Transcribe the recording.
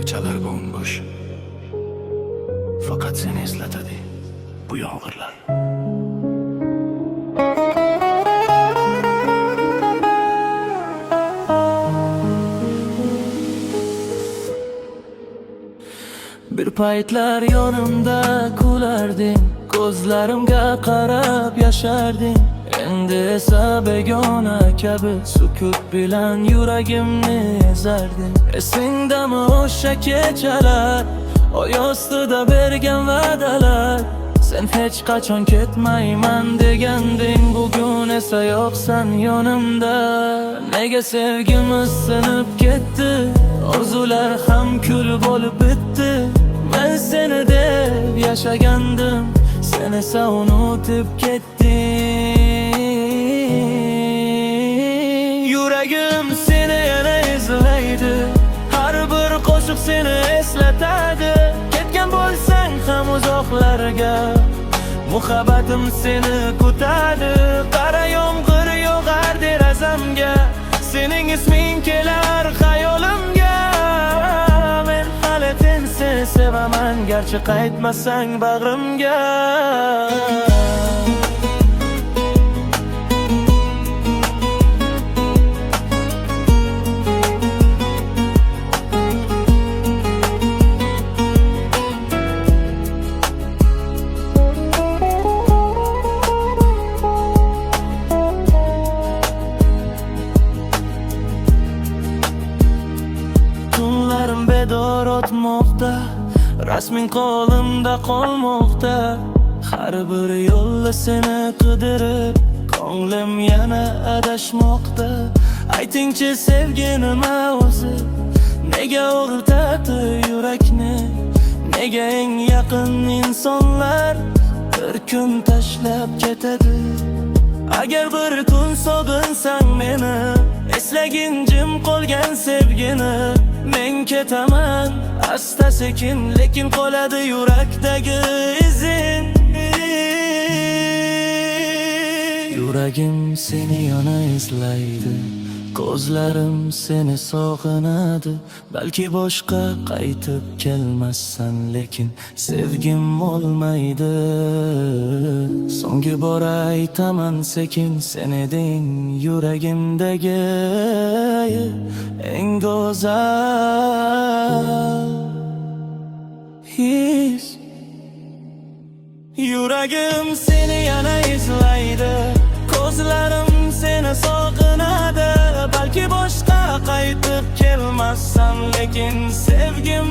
Ko'chalar bo'sh, faqat seni eslatadi bu yomg'irlar. Bir paytlar yonimda kularding, ko'zlarimga qarab yasharding. Endi esa begona kabi sukut bilan yuragimni ezarding. Esingdami o'sha kechalar, oy ostida bergan va'dalar? Sen hech qachon ketmayman deganding, bugun esa yo'qsan yonimda. Nega sevgimiz sinib ketdi, orzular ham kul bo'lib bitdi. Men seni deb yashagandim, sen esa unutib ketding. Yuragim seni yana izlaydi, har bir qo'shiq seni eslatadi. Ketgan bo'lsang ham uzoqlarga, muhabbatim seni kutadi. Qara yomg'ir yog'ar derazamga, sening isming kelar xayolimga. Men hali seni sevaman, garchi qaytmasang bag'rimga. Tunlarim bedor o'tmoqda, rasming qo'limda qolmoqda. Har bir yo'lda seni qidirib, ko'nglim yana adashmoqda. Aytingchi sevgi nima o'zi, nega o'rtadi yurakni? Nega eng yaqin insonlar bir kun tashlab ketadi? Agar bir kun sog'insang meni, eslagin jim qolgan sevgini. Men ketaman asta sekin, lekin qoladi yurakdagi izin. Yuragim seni yana izlaydi, ko'zlarim seni sog'inadi. Balki boshqa qaytib kelmassan, lekin sevgim olmaydi. So'nggi bor aytaman sekin, sen eding yuragimdagi eng go'zal his. Yuragim seni yana izlaydi, ko'zlarim seni sog'inadi. Balki boshqa qaytib kelmassan, lekin sevgim